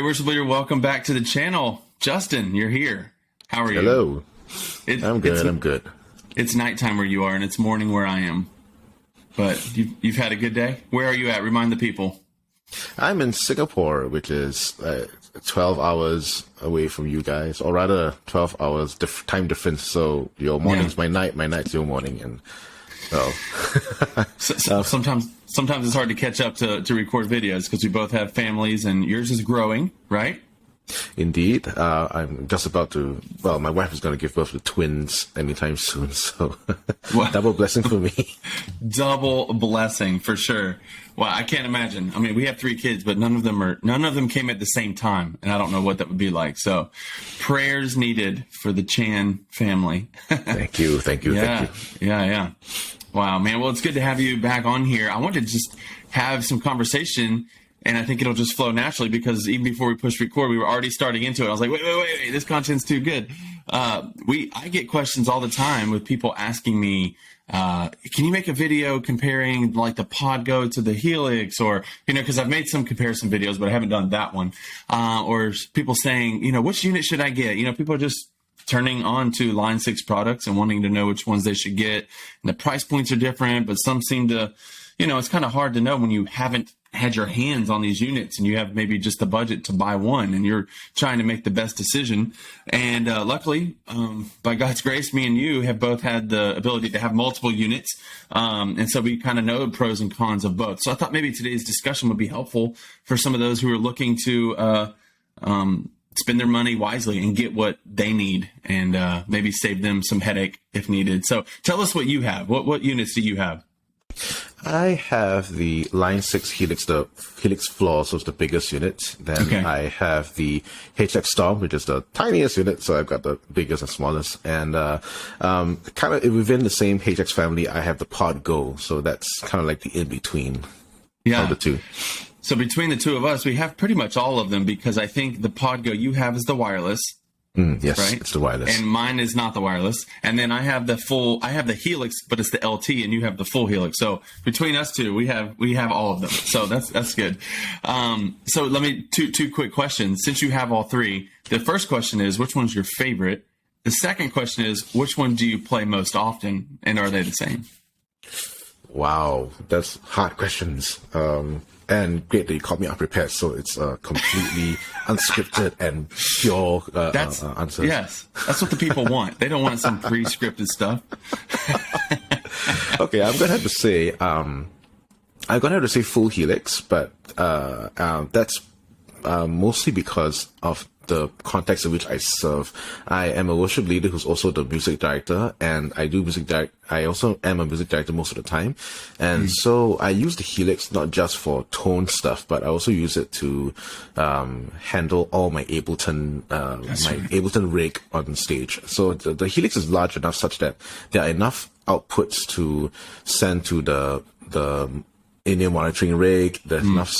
Hey, Worship Leader, welcome back to the channel. Justin, you're here. How are you? Hello. I'm good. It's nighttime where you are, and it's morning where I am. But you've had a good day? Where are you at? Remind the people. I'm in Singapore, which is 12 hours away from you guys, or rather 12 hours time difference. So your morning's my night, my night's your morning, and sometimes it's hard to catch up to record videos because we both have families, and yours is growing, right? Indeed. I'm just about to, my wife is going to give birth to twins anytime soon, so double blessing for me. Double blessing for sure. Well, I can't imagine. I mean, we have 3 kids, but none of them came at the same time, and I don't know what that would be like. So prayers needed for the Chan family. Thank you. Yeah. Wow, man. Well, it's good to have you back on here. I wanted to just have some conversation, and I think it'll just flow naturally because even before we pushed record, we were already starting into it. I was like, wait, this content's too good. I get questions all the time with people asking me, can you make a video comparing like the Podgo to the Helix, or, because I've made some comparison videos, but I haven't done that one. Or people saying, which unit should I get? People are just turning on to Line 6 products and wanting to know which ones they should get. And the price points are different, but some seem to, it's kind of hard to know when you haven't had your hands on these units and you have maybe just the budget to buy one and you're trying to make the best decision. And luckily, by God's grace, me and you have both had the ability to have multiple units. And so we kind of know the pros and cons of both. So I thought maybe today's discussion would be helpful for some of those who are looking to spend their money wisely and get what they need, and maybe save them some headache if needed. So tell us what you have. What units do you have? I have the Line 6 Helix, the Helix floor, so it's the biggest unit. Then I have the HX Stomp, which is the tiniest unit, so I've got the biggest and smallest. And kind of within the same HX family, I have the Podgo, so that's kind of like the in-between of the two. So between the two of us, we have pretty much all of them, because I think the Podgo you have is the wireless. Yes, right? It's the wireless. And mine is not the wireless. And then I have the Helix, but it's the LT, and you have the full Helix. So between us two, we have all of them. So that's good. So let me, two quick questions. Since you have all 3, the first question is, which one's your favorite? The second question is, which one do you play most often, and are they the same? Wow, that's hard questions. And great that you caught me unprepared, so it's completely unscripted and pure answers. Yes, that's what the people want. They don't want some pre-scripted stuff. Okay, I'm gonna have to say full Helix, but that's mostly because of the context in which I serve. I am a worship leader who's also the music director, and I also am a music director most of the time. And so I use the Helix not just for tone stuff, but I also use it to handle all my Ableton Ableton rig on stage. So the Helix is large enough such that there are enough outputs to send to the in-ear monitoring rig. There's enough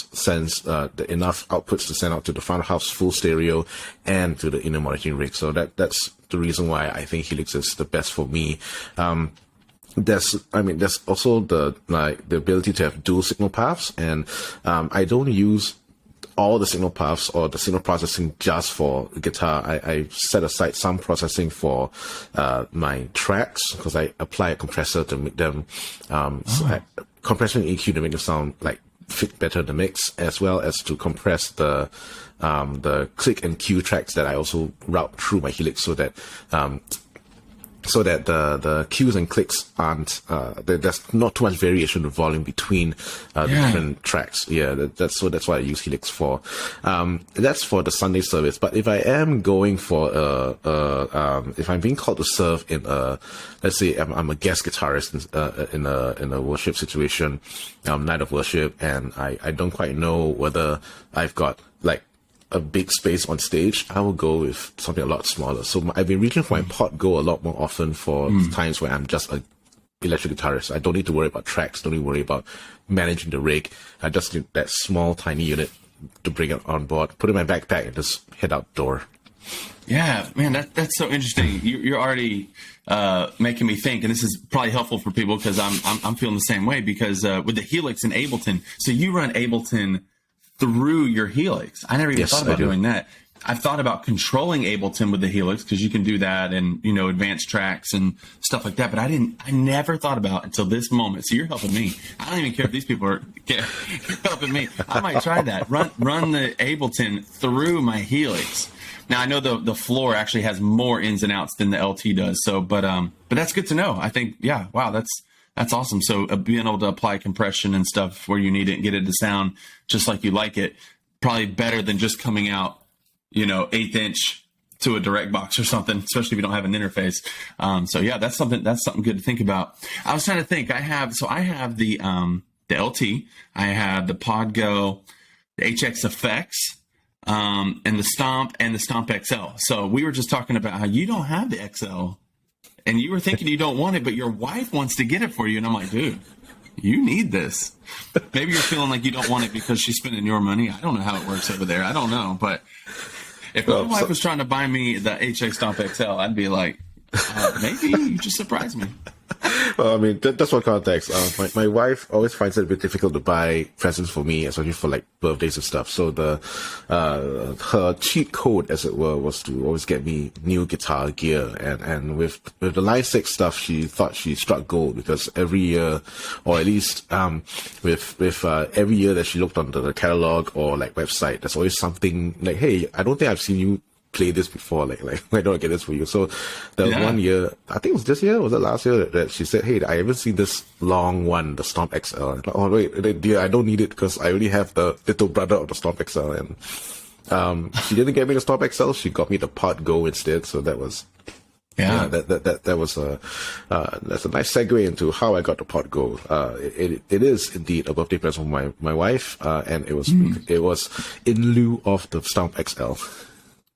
outputs to send out to the front of house full stereo and to the in-ear monitoring rig. So that's the reason why I think Helix is the best for me. There's also the ability to have dual signal paths, and I don't use all the signal paths or the signal processing just for guitar. I set aside some processing for my tracks, because I apply a compressor to make them compressor and EQ to make them sound like fit better in the mix, as well as to compress the click and cue tracks that I also route through my Helix, so that the cues and clicks aren't there's not too much variation of volume between the different tracks. That's why I use Helix for. That's for the Sunday service. But if I am going for if I'm being called to serve in let's say I'm a guest guitarist in a worship situation, night of worship, and I don't quite know whether I've got like a big space on stage, I will go with something a lot smaller. So I've been reaching for my Podgo a lot more often for times where I'm just a electric guitarist. I don't need to worry about tracks, don't need to worry about managing the rig. I just need that small, tiny unit to bring it on board, put it in my backpack, and just head outdoor. Yeah, man, that's so interesting. You're already making me think, and this is probably helpful for people because I'm feeling the same way, because with the Helix and Ableton, so you run Ableton through your Helix. I never even Yes, thought about I do. doing that. I've thought about controlling Ableton with the Helix because you can do that and, you know, advanced tracks and stuff like that. But I never thought about until this moment. So you're helping me. I don't even care if these people are you're helping me. I might try that. Run the Ableton through my Helix. Now I know the floor actually has more ins and outs than the LT does. So, but that's good to know. I think, yeah, wow, that's awesome. So being able to apply compression and stuff where you need it and get it to sound just like you like it, probably better than just coming out, you know, 1/8 inch to a direct box or something, especially if you don't have an interface. So yeah, that's something good to think about. I was trying to think. I have the LT, I have the Podgo, the HX Effects, and the Stomp and the Stomp XL. So we were just talking about how you don't have the XL and you were thinking you don't want it, but your wife wants to get it for you. And I'm like, dude, you need this. Maybe you're feeling like you don't want it because she's spending your money. I don't know how it works over there. I don't know. But if my wife was trying to buy me the HX Stomp XL, I'd be like, maybe you just surprised me. Well, I mean, that's what context. My wife always finds it a bit difficult to buy presents for me, especially for like birthdays and stuff. So her cheat code, as it were, was to always get me new guitar gear. And with the Line 6 stuff, she thought she struck gold because every year, or at least with every year that she looked onto the catalog or like website, there's always something like, hey, I don't think I've seen you play this before, like why don't I get this for you? So one year, I think it was this year, was it last year, that she said, hey, I haven't seen this long one, the Stomp XL. I'm like, oh wait, dear, I don't need it because I already have the little brother of the Stomp XL. And she didn't get me the Stomp XL, she got me the Podgo instead. So that was that was that's a nice segue into how I got the Podgo. It is indeed a birthday present from my wife, and it was in lieu of the Stomp XL.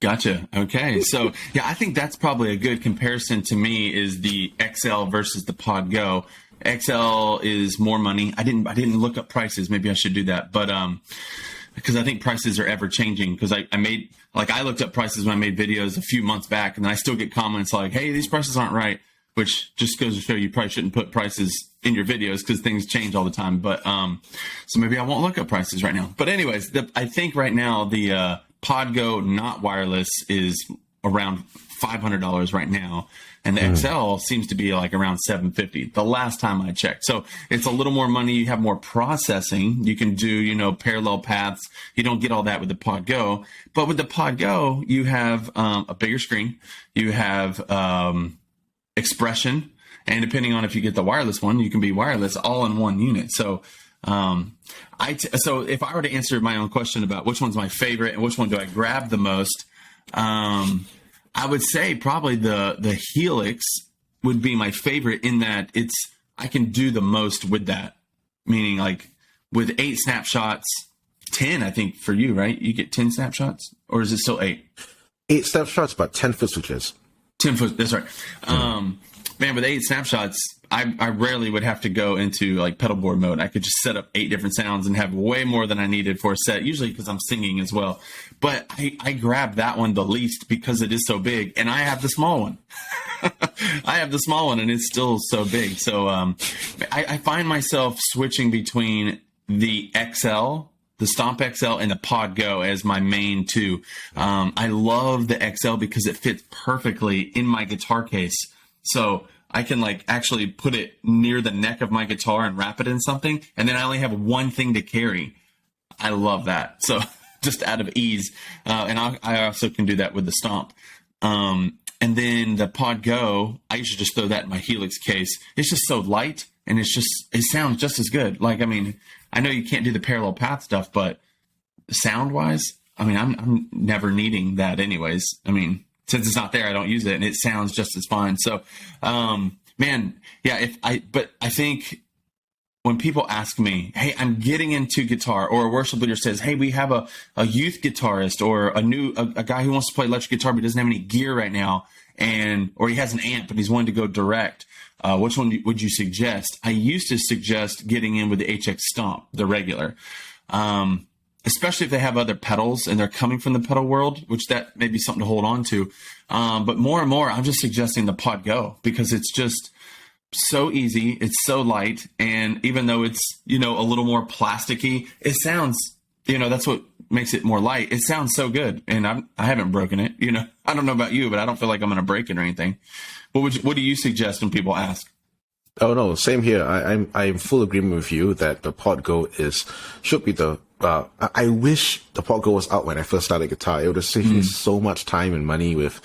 Gotcha. Okay. So yeah, I think that's probably a good comparison to me is the XL versus the Podgo. XL is more money. I didn't look up prices. Maybe I should do that. But, because I think prices are ever changing because I looked up prices when I made videos a few months back and I still get comments like, hey, these prices aren't right, which just goes to show you probably shouldn't put prices in your videos because things change all the time. But, so maybe I won't look up prices right now. But anyways, I think right now the, Podgo not wireless is around $500 right now, and the XL seems to be like around $750 the last time I checked. So it's a little more money. You have more processing. You can do, you know, parallel paths. You don't get all that with the Podgo, but with the Podgo, you have a bigger screen. You have expression, and depending on if you get the wireless one, you can be wireless all in one unit. So so if I were to answer my own question about which one's my favorite and which one do I grab the most, I would say probably the Helix would be my favorite in that I can do the most with that. Meaning like with 8 snapshots, 10, I think for you, right? You get 10 snapshots or is it still 8? 8 snapshots, but 10 foot switches. 10 foot, that's right. Man, with 8 snapshots, I rarely would have to go into like pedal board mode. I could just set up 8 different sounds and have way more than I needed for a set, usually because I'm singing as well. But I grab that one the least because it is so big, and I have the small one. I have the small one, and it's still so big. So I find myself switching between the XL, the Stomp XL, and the Podgo as my main two. I love the XL because it fits perfectly in my guitar case. So I can like actually put it near the neck of my guitar and wrap it in something. And then I only have one thing to carry. I love that. So just out of ease. And I also can do that with the Stomp. And then the Podgo, I usually just throw that in my Helix case. It's just so light and it sounds just as good. Like, I mean, I know you can't do the parallel path stuff, but sound wise, I mean, I'm never needing that anyways. I mean, since it's not there, I don't use it, and it sounds just as fine. So, man, yeah. But I think when people ask me, "Hey, I'm getting into guitar," or a worship leader says, "Hey, we have a youth guitarist or a guy who wants to play electric guitar but doesn't have any gear right now, or he has an amp and he's wanting to go direct. Which one would you suggest?" I used to suggest getting in with the HX Stomp, the regular. Especially if they have other pedals and they're coming from the pedal world, which that may be something to hold on to. But more and more, I'm just suggesting the Podgo because it's just so easy. It's so light. And even though it's, you know, a little more plasticky, it sounds that's what makes it more light. It sounds so good, and I haven't broken it. I don't know about you, but I don't feel like I'm going to break it or anything. What do you suggest when people ask? Oh no, same here. I'm in full agreement with you that the Pod Go should be the. I wish the Pod Go was out when I first started guitar. It would have saved me so much time and money with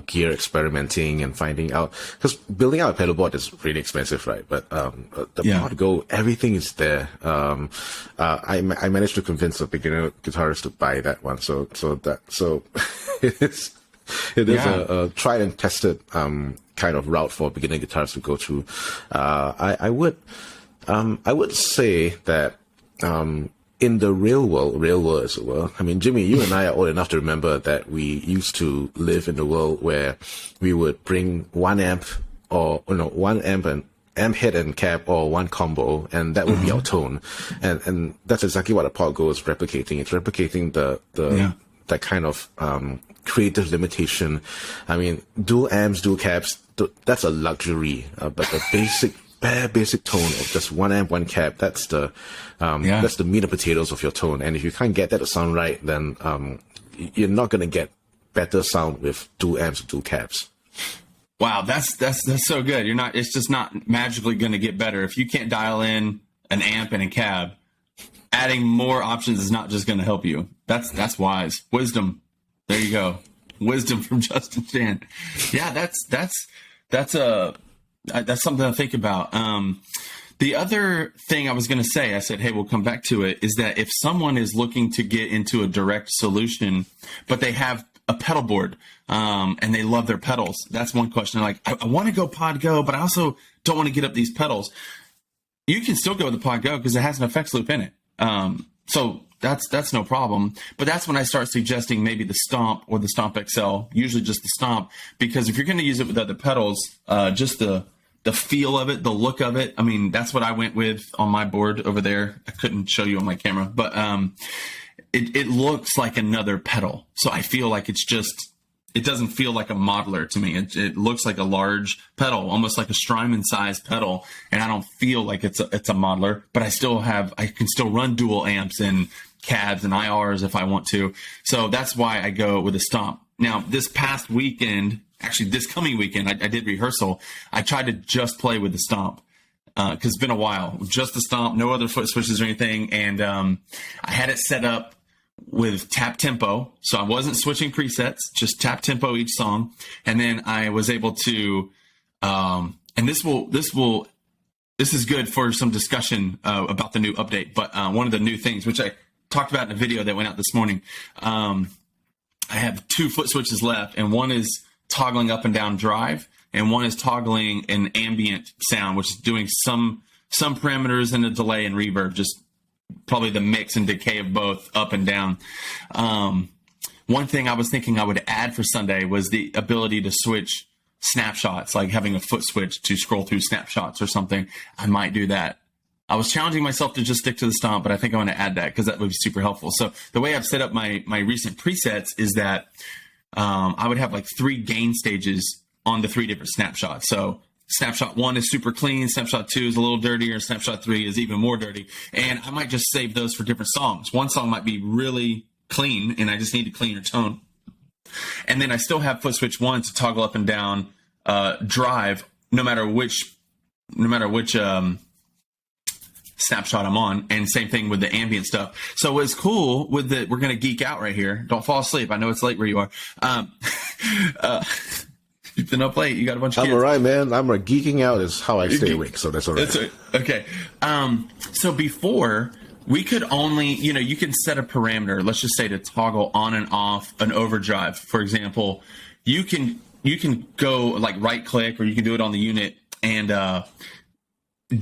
gear experimenting and finding out. Because building out a pedal board is really expensive, right? But the Pod Go, everything is there. I managed to convince a beginner guitarist to buy that one. So it is a tried and tested kind of route for beginner guitarists to go through. I would say that in the real world, as it were. I mean, Jimmy, you and I are old enough to remember that we used to live in the world where we would bring one amp and amp head and cap, or one combo, and that would be our tone. And that's exactly what a Pod Go is replicating. It's replicating that kind of creative limitation. I mean, dual amps, dual caps, that's a luxury, but the basic tone of just one amp, one cap, that's the meat and potatoes of your tone. And if you can't get that to sound right, then you're not going to get better sound with dual amps or dual caps. Wow, that's so good. It's just not magically going to get better if you can't dial in an amp and a cab. Adding more options is not just going to help you. That's wise wisdom. There you go. Wisdom from Justin Chan. Yeah, that's something to think about. The other thing I was going to say, I said, hey, we'll come back to it, is that if someone is looking to get into a direct solution, but they have a pedal board and they love their pedals, that's one question. They're like, I want to go Pod Go, but I also don't want to get up these pedals. You can still go with the Pod Go because it has an effects loop in it. So that's no problem. But that's when I start suggesting maybe the Stomp or the Stomp XL, usually just the Stomp, because if you're going to use it with other pedals, just the feel of it, the look of it. I mean, that's what I went with on my board over there. I couldn't show you on my camera, but it looks like another pedal. So I feel like it doesn't feel like a modeler to me. It looks like a large pedal, almost like a Strymon-sized pedal, and I don't feel like it's a modeler. But I can still run dual amps and cabs and IRs if I want to. So that's why I go with a Stomp. Now, this past weekend, actually this coming weekend, I did rehearsal. I tried to just play with the Stomp because it's been a while. Just the Stomp, no other foot switches or anything, and I had it set up with tap tempo, so I wasn't switching presets, just tap tempo each song. And then I was able to and this is good for some discussion about the new update, but one of the new things which I talked about in a video that went out this morning, I have 2 foot switches left, and one is toggling up and down drive, and one is toggling an ambient sound, which is doing some parameters and a delay and reverb, just probably the mix and decay of both up and down. One thing I was thinking I would add for Sunday was the ability to switch snapshots, like having a foot switch to scroll through snapshots or something. I might do that. I was challenging myself to just stick to the Stomp, but I think I'm going to add that because that would be super helpful. So the way I've set up my recent presets is that I would have like 3 gain stages on the 3 different snapshots. So snapshot 1 is super clean, snapshot 2 is a little dirtier, snapshot 3 is even more dirty. And I might just save those for different songs. One song might be really clean, and I just need to clean your tone. And then I still have foot switch 1 to toggle up and down drive, no matter which snapshot I'm on, and same thing with the ambient stuff. So what's cool with we're going to geek out right here. Don't fall asleep. I know it's late where you are. You've been up late. You got a bunch of kids. I'm all right, man. Geeking out is how I stay awake, so that's all right. Okay. So before, we could only, you can set a parameter, let's just say to toggle on and off an overdrive. For example, you can go like right click, or you can do it on the unit and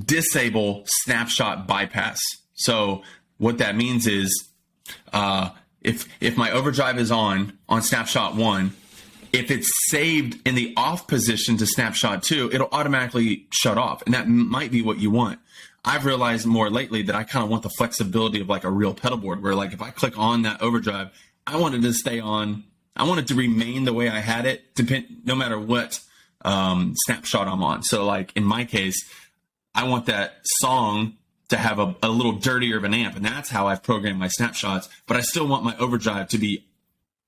disable snapshot bypass. So what that means is if my overdrive is on snapshot 1, if it's saved in the off position to snapshot 2, it'll automatically shut off. And that might be what you want. I've realized more lately that I kind of want the flexibility of like a real pedal board, where like if I click on that overdrive, I want it to stay on. I want it to remain the way I had it, no matter what snapshot I'm on. So like in my case, I want that song to have a little dirtier of an amp. And that's how I've programmed my snapshots, but I still want my overdrive to be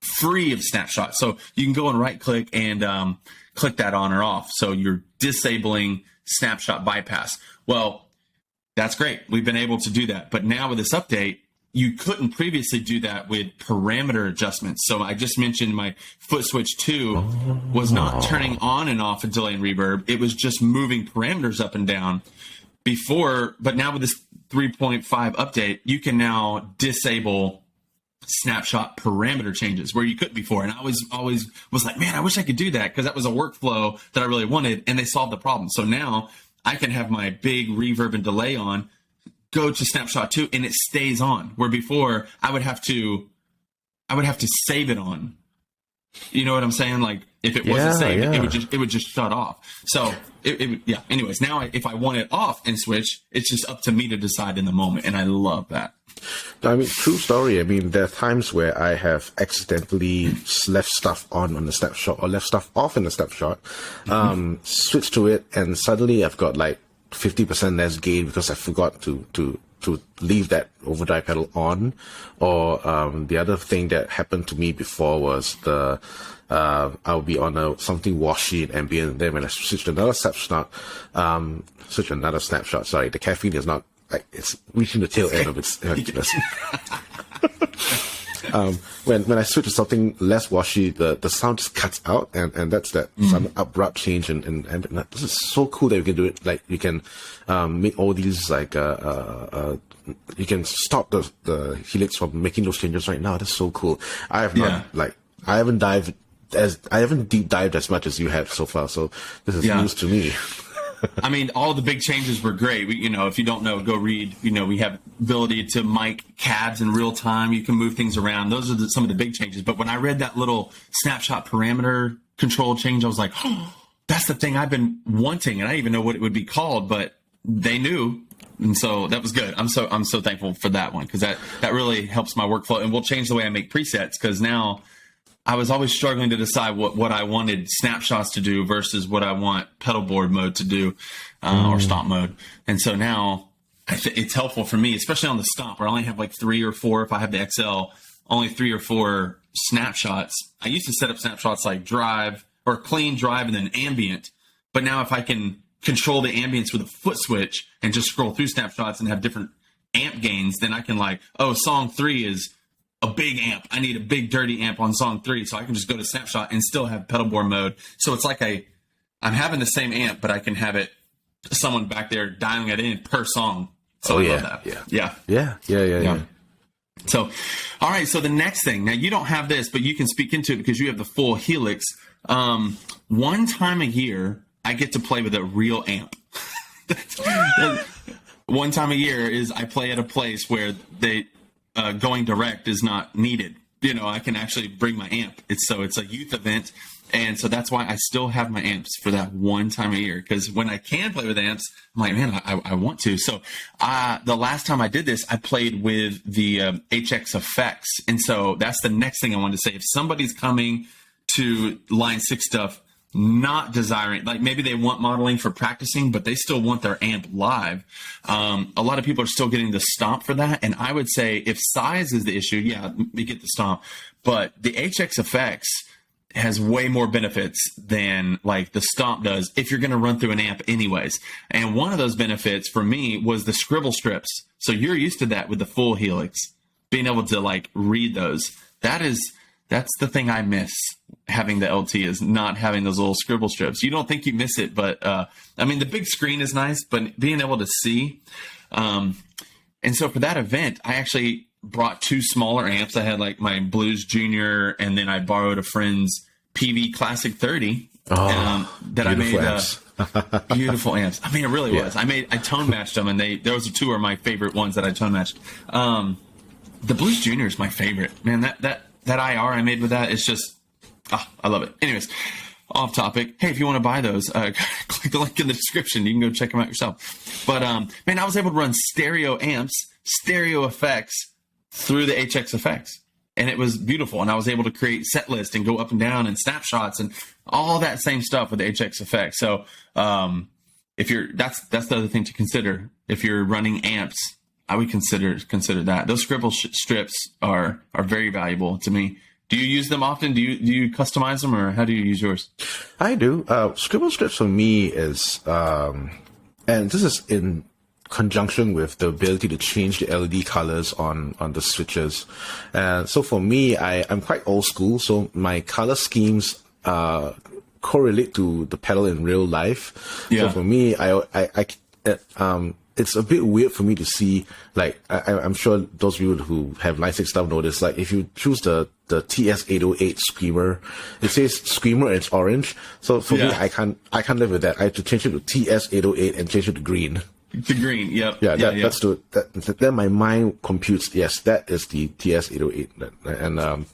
free of snapshots. So you can go and right click and click that on or off. So you're disabling snapshot bypass. Well, that's great. We've been able to do that. But now with this update, you couldn't previously do that with parameter adjustments. So I just mentioned my foot switch 2 was not turning on and off a delay and reverb. It was just moving parameters up and down before. But now with this 3.5 update, you can now disable snapshot parameter changes where you couldn't before. And I always was like, man, I wish I could do that, because that was a workflow that I really wanted, and they solved the problem. So now I can have my big reverb and delay on, go to snapshot 2, and it stays on, where before I would have to save it on. You know what I'm saying? Like if it wasn't saved, it would just shut off. So anyways, now if I want it off and switch, it's just up to me to decide in the moment. And I love that. I mean, true story. I mean, there are times where I have accidentally left stuff on the snapshot or left stuff off in the snapshot, switch to it, and suddenly I've got like 50% less gain because I forgot to leave that overdrive pedal on. Or the other thing that happened to me before was I'll be on something washy and ambient, and then when I switch to another snapshot, sorry, the caffeine is not, like, it's reaching the tail end of its emptiness. When I switch to something less washy, the sound just cuts out, and that's that some abrupt change in this is so cool that you can do it. Like you can make all these like you can stop the Helix from making those changes right now. That's so cool. I have not I haven't deep dived as much as you have so far, so this is news to me. I mean, all the big changes were great. If you don't know, go read. We have ability to mic cabs in real time. You can move things around. Those are some of the big changes. But when I read that little snapshot parameter control change, I was like, oh, that's the thing I've been wanting. And I didn't even know what it would be called, but they knew. And so that was good. I'm so thankful for that one, because that really helps my workflow. And we'll change the way I make presets, because now I was always struggling to decide what I wanted snapshots to do versus what I want pedal board mode to do, or stomp mode. And so now it's helpful for me, especially on the stomp, where I only have like 3 or 4. If I have the XL, only 3 or 4 snapshots. I used to set up snapshots like drive or clean, drive, and then ambient. But now if I can control the ambience with a foot switch and just scroll through snapshots and have different amp gains, then I can song 3 is a big amp. I need a big dirty amp on song 3, so I can just go to snapshot and still have pedal board mode. So it's like I'm having the same amp, but I can have it someone back there dialing it in per song. So I love that. Yeah. So, all right. So the next thing, now you don't have this, but you can speak into it because you have the full Helix. One time a year, I get to play with a real amp. One time a year is I play at a place where going direct is not needed. I can actually bring my amp. It's a youth event. And so that's why I still have my amps for that one time a year. Because when I can play with amps, I'm like, man, I want to. So the last time I did this, I played with the HX effects. And so that's the next thing I wanted to say. If somebody's coming to line 6 stuff, not desiring, like maybe they want modeling for practicing, but they still want their amp live. A lot of people are still getting the Stomp for that. And I would say if size is the issue, we get the Stomp. But the HX effects has way more benefits than like the Stomp does if you're going to run through an amp anyways. And one of those benefits for me was the scribble strips. So you're used to that with the full Helix, being able to like read those. That's the thing I miss having the LT, is not having those little scribble strips. You don't think you miss it, but the big screen is nice, but being able to see. And so for that event, I actually brought 2 smaller amps. I had like my Blues Junior, and then I borrowed a friend's PV Classic 30 that I made. Amps. Beautiful amps. I mean, it really was. I tone matched them, and those are 2 are my favorite ones that I tone matched. The Blues Junior is my favorite. Man, that IR I made with that is just, I love it. Anyways, off topic. Hey, if you want to buy those, click the link in the description. You can go check them out yourself. But man, I was able to run stereo amps, stereo effects through the HX effects, and it was beautiful. And I was able to create set list and go up and down and snapshots and all that same stuff with the HX effects. So if you're, that's the other thing to consider. If you're running amps, I would consider that. Those scribble strips are very valuable to me. Do you use them often? Do you customize them, or how do you use yours? I do. Scribble strips for me is, and this is in conjunction with the ability to change the LED colors on the switches. So for me, I'm quite old school, so my color schemes correlate to the pedal in real life. Yeah. So for me, it's a bit weird for me to see, like, I'm sure those of you who have Line 6 stuff know this, like, if you choose the TS808 Screamer, it says Screamer and it's orange. So for me, I can't live with that. I have to change it to TS808 and change it to green. The green, yep. That's then my mind computes, yes, that is the TS808. And,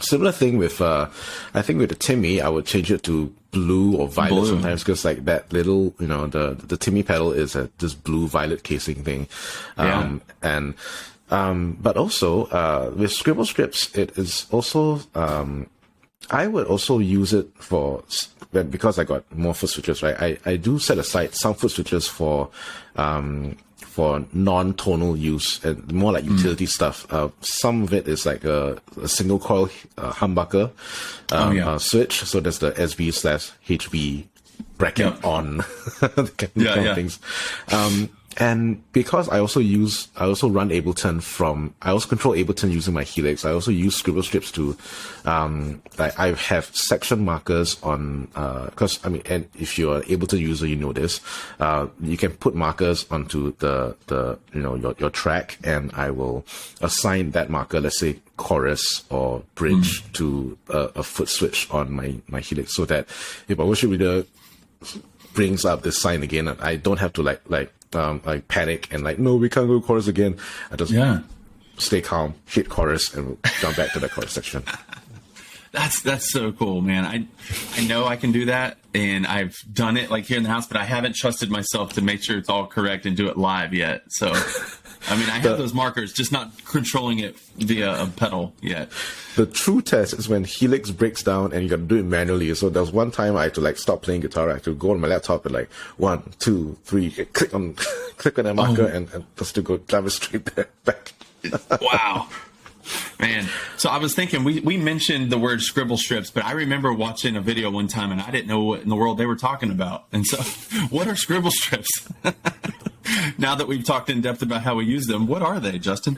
similar thing with, I think with the Timmy, I would change it to blue or violet sometimes, because like that little, the Timmy pedal is this blue violet casing thing. But also, with scribble strips, it is also, I would also use it because I got more foot switches, right? I do set aside some foot switches for non-tonal use and more like utility stuff. Some of it is like a single coil humbucker switch. So there's the SV/HB bracket on kind of things. And because I also run Ableton I also control Ableton using my Helix. I also use scribble strips to, I have section markers on, and if you're an Ableton user, you know this, you can put markers onto your track, and I will assign that marker, let's say chorus or bridge to a foot switch on my Helix, so that if a worship leader brings up this sign again, I don't have to like panic and like, no, we can't go chorus again. I just stay calm, hit chorus, and we'll jump back to the chorus section. That's so cool, man. I know I can do that, and I've done it like here in the house, but I haven't trusted myself to make sure it's all correct and do it live yet. So, I mean, I have those markers, just not controlling it via a pedal yet. The true test is when Helix breaks down and you got to do it manually. So there was one time I had to like stop playing guitar. I had to go on my laptop and like 1, 2, 3, click on that marker and just to go drive it straight there back. Wow. Man, so I was thinking, we mentioned the word scribble strips, but I remember watching a video one time and I didn't know what in the world they were talking about. And so, what are scribble strips? Now that we've talked in depth about how we use them, what are they, Justin?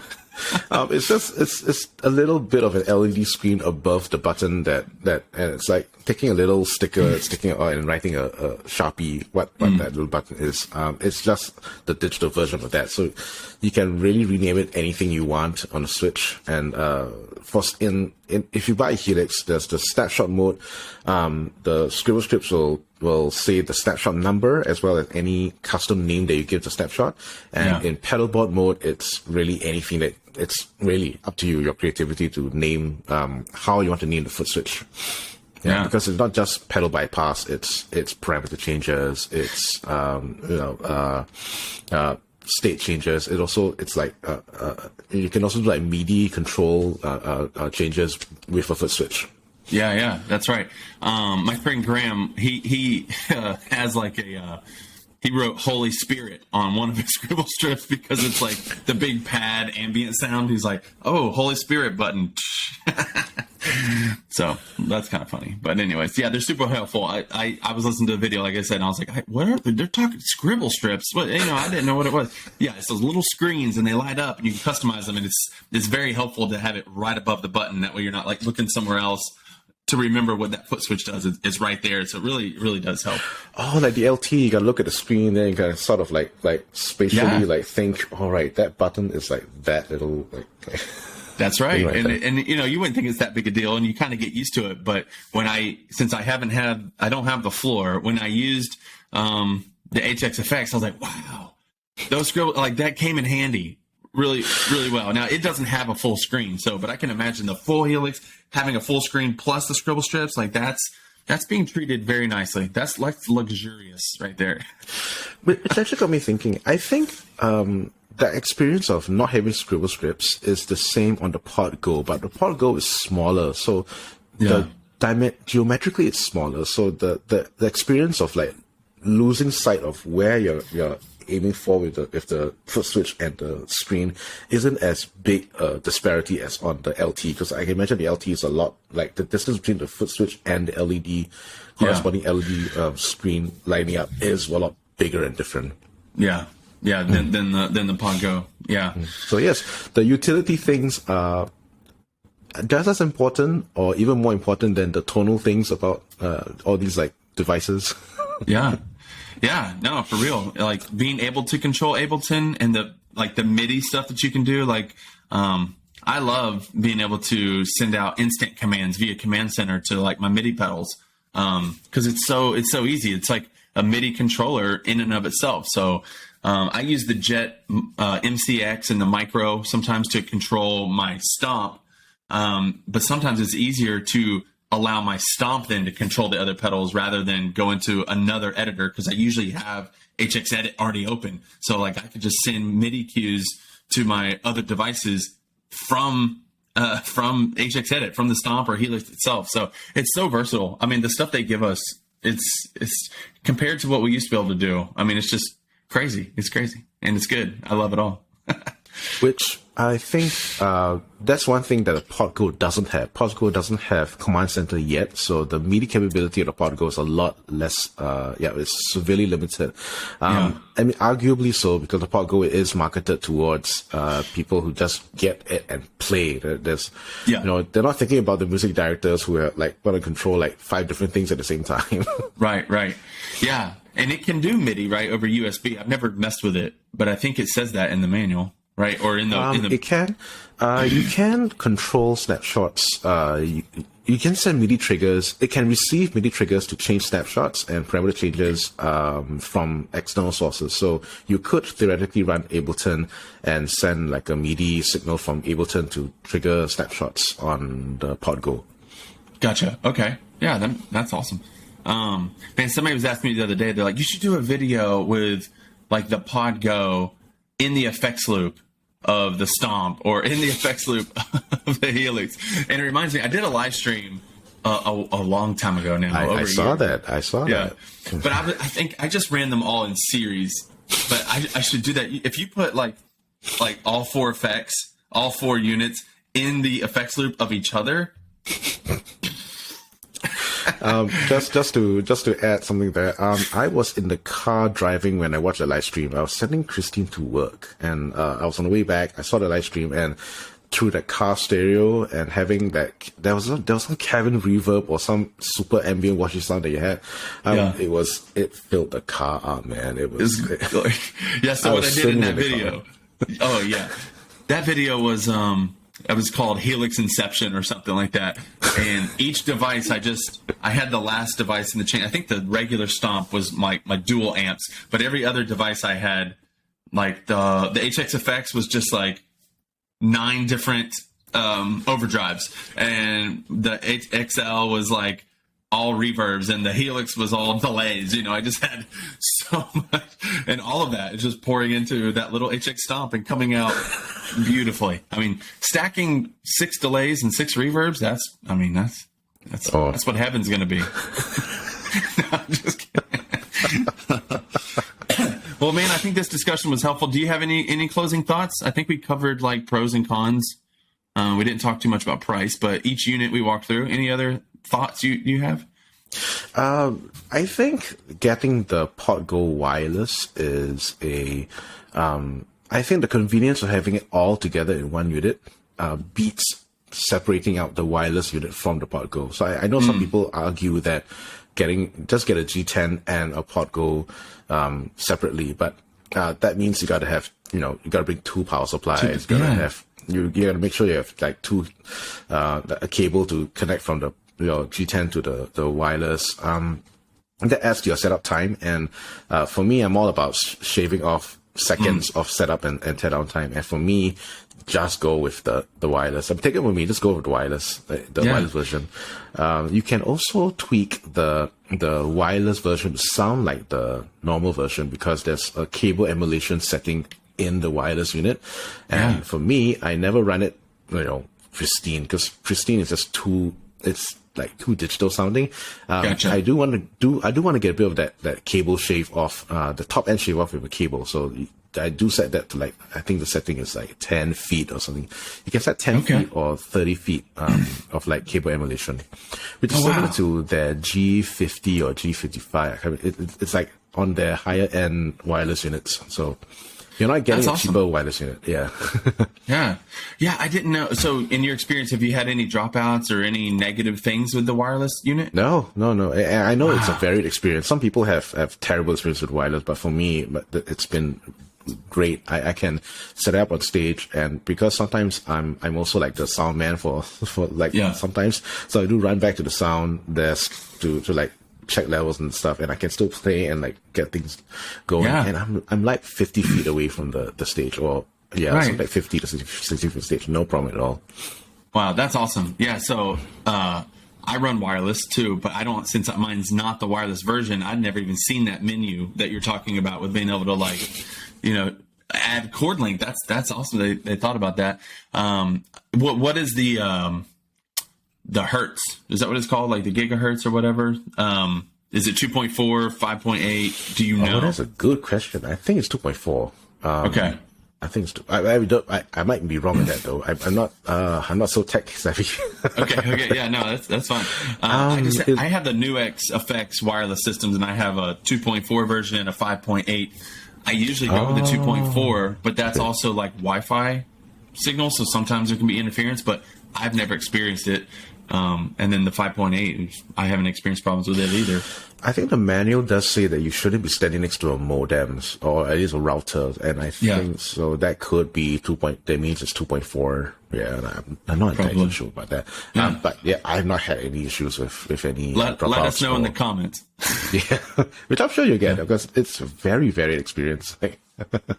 It's a little bit of an LED screen above the button and it's like taking a little sticker, sticking it out and writing a Sharpie what that little button is. It's just the digital version of that. So you can really rename it anything you want on a switch. And if you buy a Helix, there's the snapshot mode. The scribble strips will say the snapshot number as well as any custom name that you give the snapshot. And in pedalboard mode, it's really anything that it's really up to you, your creativity to name how you want to name the foot switch. Because it's not just pedal bypass, it's parameter changes, it's state changes. It's like you can also do like Midi control changes with a foot switch. Yeah, that's right. My friend Graham, he has like he wrote Holy Spirit on one of his scribble strips because it's like the big pad ambient sound. He's like, oh, Holy Spirit button. So that's kind of funny. But anyways, they're super helpful. I was listening to the video, like I said, and I was like, what are they? They're talking scribble strips. What, I didn't know what it was. Yeah, it's those little screens and they light up and you can customize them, and it's very helpful to have it right above the button. That way you're not like looking somewhere else to remember what that foot switch does. It's right there. So it really, really does help. Oh, like the LT, you gotta look at the screen, then you gotta sort of like spatially like think, all right, that button is like that little like That's right. And you wouldn't think it's that big a deal, and you kind of get used to it. But since I don't have the floor, when I used the HX effects, I was like, wow, those scribble, like that came in handy really, really well. Now it doesn't have a full screen, but I can imagine the full Helix having a full screen plus the scribble strips, like that's being treated very nicely. That's like luxurious right there. But it's actually got me thinking. I think the experience of not having scribble strips is the same on the Pod Go, but the Pod Go is smaller, so geometrically it's smaller. So the experience of like losing sight of where you're aiming for with the foot switch and the screen isn't as big a disparity as on the LT, because I can imagine the LT is a lot, like the distance between the foot switch and the LED, corresponding LED screen lining up is a lot bigger and different. Yeah. Yeah. Than the Pod Go. Yeah. So yes, the utility things are just as important or even more important than the tonal things about all these like devices. Yeah. Yeah, no, for real. Like being able to control Ableton and the MIDI stuff that you can do. Like, I love being able to send out instant commands via Command Center to like my MIDI pedals. Cause it's so easy. It's like a MIDI controller in and of itself. So, I use the Jet, MCX and the Micro sometimes to control my Stomp. But sometimes it's easier to allow my Stomp then to control the other pedals rather than go into another editor, because I usually have HX Edit already open. So like I could just send MIDI cues to my other devices from HX Edit, from the Stomp or Helix itself. So it's so versatile. I mean, the stuff they give us, it's compared to what we used to be able to do. I mean, it's just crazy. It's crazy and it's good. I love it all. Which I think that's one thing that the Pod Go doesn't have. Pod Go doesn't have Command Center yet, so the MIDI capability of the Pod Go is a lot less. It's severely limited. I mean, arguably so, because the Pod Go is marketed towards people who just get it and play. There's, they're not thinking about the music directors who are like want to control like 5 different things at the same time. Right. Yeah, and it can do MIDI right over USB. I've never messed with it, but I think it says that in the manual. Right, or in the it can. You can control snapshots. You can send MIDI triggers. It can receive MIDI triggers to change snapshots and parameter changes from external sources. So you could theoretically run Ableton and send like a MIDI signal from Ableton to trigger snapshots on the Pod Go. Gotcha. Okay. Yeah, that's awesome. Man, somebody was asking me the other day. They're like, you should do a video with like the Pod Go in the effects loop of the Stomp or in the effects loop of the Helix. And it reminds me, I did a live stream a long time ago now. I saw that. But I think I just ran them all in series. But I should do that. If you put like all 4 effects, all 4 units in the effects loop of each other. Just to add something there, I was in the car driving when I watched the live stream. I was sending Christine to work, and I was on the way back. I saw the live stream, and through the car stereo and having that, there was some cabin reverb or some super ambient washy sound that you had. It filled the car up, man. It was yeah. So what I did in that video, that video was it was called Helix Inception or something like that. And each device, I had the last device in the chain. I think the regular Stomp was my dual amps, but every other device I had, like the HX Effects was just like 9 different overdrives, and the XL was like all reverbs, and the Helix was all delays. I just had so much, and all of that is just pouring into that little HX Stomp and coming out beautifully. I mean, stacking 6 delays and 6 reverbs, that's what heaven's going to be. No, I'm just kidding. Well, man, I think this discussion was helpful. Do you have any closing thoughts? I think we covered like pros and cons. We didn't talk too much about price, but each unit we walked through. Any other thoughts you have? I think getting the Pod Go wireless is I think the convenience of having it all together in one unit beats separating out the wireless unit from the Pod Go. So I know some people argue that just get a G10 and a Pod Go separately, but that means you got to have, you got to bring 2 power supplies. You got to make sure you have like 2 a cable to connect from the G10 to the wireless. That adds to your setup time, and for me, I'm all about shaving off seconds of setup and teardown time. And for me, just go with the wireless. Take it with me. Just go with the wireless, the wireless version. You can also tweak the wireless version to sound like the normal version, because there's a cable emulation setting in the wireless unit. And for me, I never run it, pristine, because pristine is just too. like too digital sounding. Gotcha. I do want to get a bit of that cable shave off, the top end shave off with a cable. So I do set that to like, I think the setting is like 10 feet or something. You can set 10 feet or 30 feet of like cable emulation, which is similar to their G50 or G55. It's like on their higher end wireless units. So you're not getting a cheaper wireless unit. Yeah. Yeah, I didn't know. So in your experience, have you had any dropouts or any negative things with the wireless unit? No. I know it's a varied experience. Some people have terrible experience with wireless, but for me, it's been great. I can set it up on stage, and because sometimes I'm also like the sound man for sometimes, so I do run back to the sound desk to like check levels and stuff, and I can still play and like get things going. And I'm like 50 feet away from the stage, or something like 50 to 60 feet from the stage, no problem at all. Wow, that's awesome. Yeah, so I run wireless too, but I don't, since mine's not the wireless version, I'd never even seen that menu that you're talking about with being able to like, add cord length. That's awesome. They thought about that. What is the hertz? Is that what it's called? Like the gigahertz or whatever? Is it 2.4, 5.8? Do you know? That's a good question. I think it's 2.4. Okay. I think it's I might be wrong with that though. I'm not so tech savvy. Okay. Yeah, no, that's fine. I have the NUX effects wireless systems, and I have a 2.4 version and a 5.8. I usually go with the 2.4, but that's also like Wi-Fi signal, so sometimes there can be interference, but I've never experienced it. And then the 5.8, I haven't experienced problems with it either. I think the manual does say that you shouldn't be standing next to a modem or at least a router, and I think so that could be that means it's 2.4. Yeah, and I'm not entirely sure about that. But yeah, I've not had any issues with any. Let us know in the comments. Yeah, which I'm sure you get because it's a very varied experience.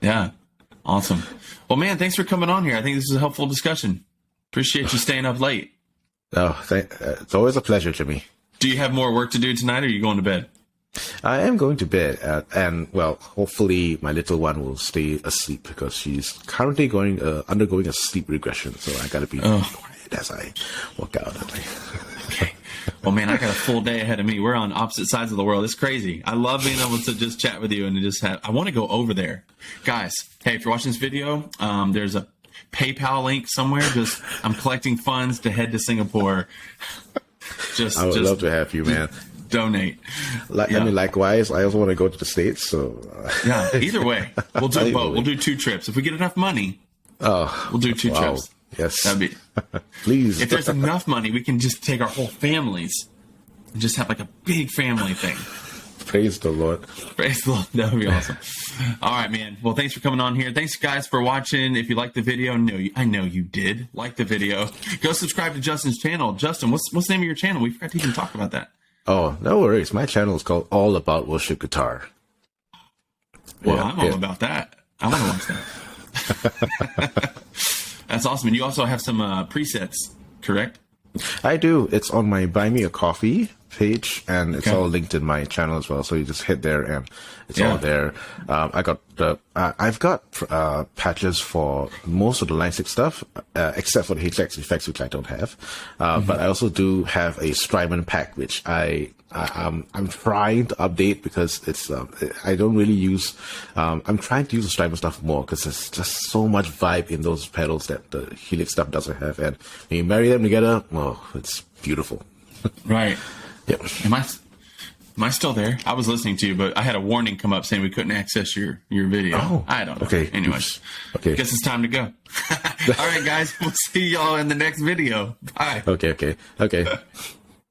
Yeah, awesome. Well, man, thanks for coming on here. I think this is a helpful discussion. Appreciate you staying up late. Oh, it's always a pleasure, Jimmy. Do you have more work to do tonight, or are you going to bed? I am going to bed, and well, hopefully my little one will stay asleep because she's currently undergoing a sleep regression. So I gotta be quiet as I walk out. Okay. Well, man, I got a full day ahead of me. We're on opposite sides of the world. It's crazy. I love being able to just chat with you and just I want to go over there, guys. Hey, if you're watching this video, there's a PayPal link somewhere. I'm collecting funds to head to Singapore. I would love to have you, man. Donate. I mean, likewise, I also want to go to the States. So yeah, either way, we'll do both. We'll do 2 trips if we get enough money. We'll do 2 trips. Yes, that'd be. Please. If there's enough money, we can just take our whole families and just have like a big family thing. Praise the Lord. Praise the Lord. That would be awesome. All right, man. Well, thanks for coming on here. Thanks, guys, for watching. If you liked the video, I know you did like the video. Go subscribe to Justin's channel. Justin, what's the name of your channel? We forgot to even talk about that. Oh, no worries. My channel is called All About Worship Guitar. Well, I'm all about that. I want to watch that. That's awesome. And you also have some presets, correct? I do. It's on my Buy Me a Coffee page, and it's all linked in my channel as well. So you just hit there, and it's all there. I've got patches for most of the Line 6 stuff, except for the Helix effects, which I don't have. But I also do have a Strymon pack, which I'm trying to update because it's I don't really use. I'm trying to use the Strymon stuff more because there's just so much vibe in those pedals that the Helix stuff doesn't have, and when you marry them together, it's beautiful. Right. Yep. Am I still there? I was listening to you, but I had a warning come up saying we couldn't access your video. Oh, I don't know. Okay. Anyways, okay. Guess it's time to go. All right, guys. We'll see y'all in the next video. Bye. Okay.